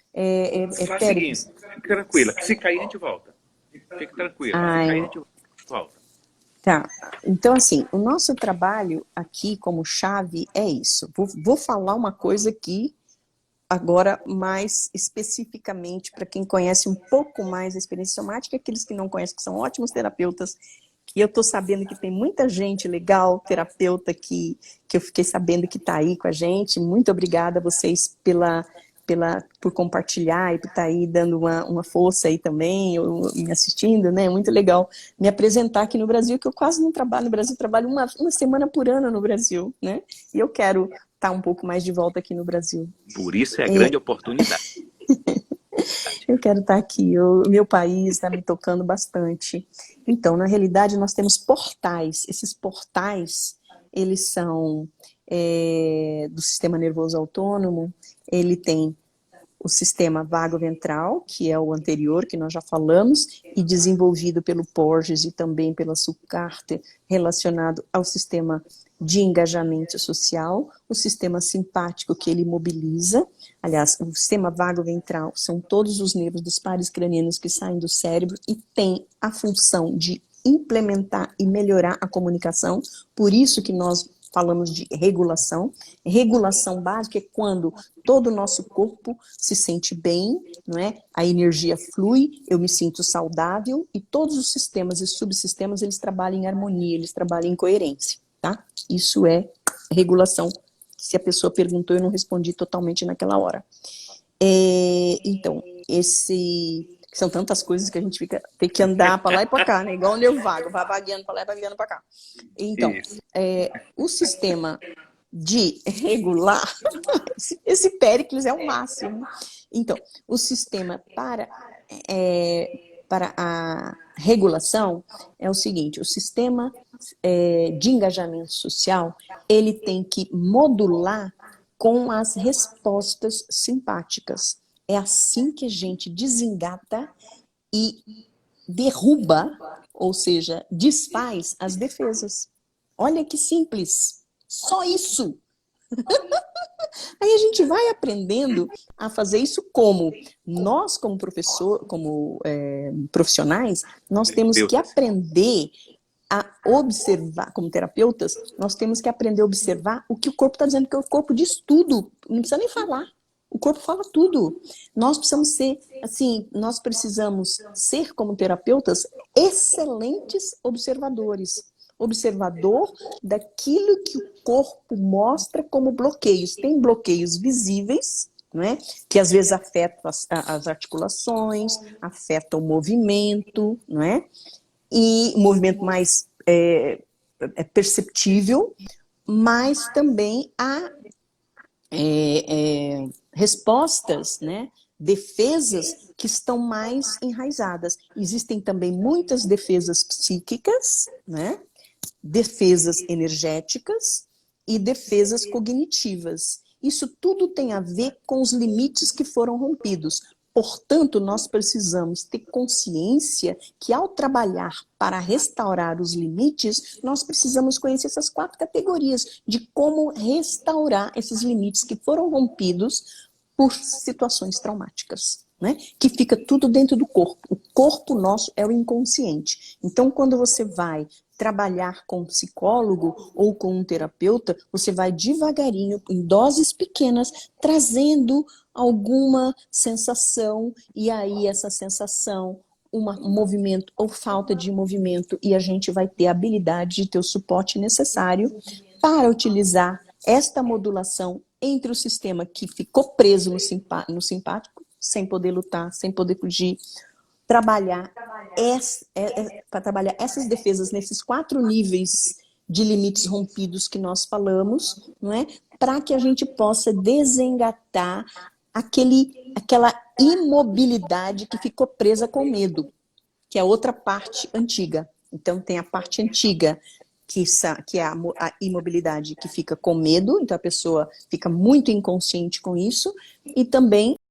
Faz o seguinte, fique tranquila, que se cair a gente volta. Fique tranquila, se cair a gente volta. Tá, então assim, o nosso trabalho aqui como chave é isso. Vou falar uma coisa aqui, agora mais especificamente para quem conhece um pouco mais a experiência somática, aqueles que não conhecem, que são ótimos terapeutas, que eu estou sabendo que tem muita gente legal, terapeuta que eu fiquei sabendo que está aí com a gente. Muito obrigada a vocês por compartilhar e por estar aí dando uma força aí também, me assistindo, né? Muito legal me apresentar aqui no Brasil, que eu quase não trabalho no Brasil, trabalho uma semana por ano no Brasil, né? E eu quero estar um pouco mais de volta aqui no Brasil. Por isso é a grande oportunidade. Eu quero estar aqui, o meu país está me tocando bastante. Então, na realidade, nós temos portais. Esses portais, eles são do sistema nervoso autônomo. Ele tem o sistema vago-ventral, que é o anterior, que nós já falamos, e desenvolvido pelo Porges e também pela Sucarter, relacionado ao sistema de engajamento social, o sistema simpático que ele mobiliza. Aliás, o sistema vago-ventral são todos os nervos dos pares cranianos que saem do cérebro e tem a função de implementar e melhorar a comunicação, por isso que nós falamos de regulação. Regulação básica é quando todo o nosso corpo se sente bem, não é? A energia flui, eu me sinto saudável e todos os sistemas e subsistemas, eles trabalham em harmonia, eles trabalham em coerência, tá? Isso é regulação. Se a pessoa perguntou, eu não respondi totalmente naquela hora. Então, são tantas coisas que a gente tem que andar para lá e para cá, né? Igual o nervo vago, vai vagueando para lá e vagueando para cá. Então, o sistema de regular, esse Péricles é o máximo. Então, o sistema para a regulação é o seguinte, o sistema de engajamento social, ele tem que modular com as respostas simpáticas. É assim que a gente desengata e derruba, ou seja, desfaz as defesas. Olha que simples, só isso. Aí a gente vai aprendendo a fazer isso como nós, como professor, como profissionais, nós temos que aprender a observar, como terapeutas, nós temos que aprender a observar o que o corpo está dizendo, porque o corpo diz tudo, não precisa nem falar. O corpo fala tudo. Nós precisamos ser, assim, como terapeutas, excelentes observadores. Observador daquilo que o corpo mostra como bloqueios. Tem bloqueios visíveis, não é? Que às vezes afetam as articulações, afetam o movimento, não é? E o movimento mais perceptível, mas também há respostas, né, defesas que estão mais enraizadas. Existem também muitas defesas psíquicas, né, defesas energéticas e defesas cognitivas. Isso tudo tem a ver com os limites que foram rompidos. portanto, nós precisamos ter consciência que ao trabalhar para restaurar os limites, nós precisamos conhecer essas 4 categorias de como restaurar esses limites que foram rompidos por situações traumáticas, né? Que fica tudo dentro do corpo. O corpo nosso é o inconsciente. Então, quando você vai trabalhar com um psicólogo ou com um terapeuta, você vai devagarinho, em doses pequenas, trazendo alguma sensação, e aí essa sensação, um movimento ou falta de movimento, e a gente vai ter a habilidade de ter o suporte necessário para utilizar esta modulação entre o sistema que ficou preso no simpático, sem poder lutar, sem poder fugir, para trabalhar essas defesas nesses 4 níveis de limites rompidos que nós falamos, não é? Para que a gente possa desengatar aquela imobilidade que ficou presa com medo, que é outra parte antiga. Então tem a parte antiga, que é a imobilidade que fica com medo, então a pessoa fica muito inconsciente com isso, e também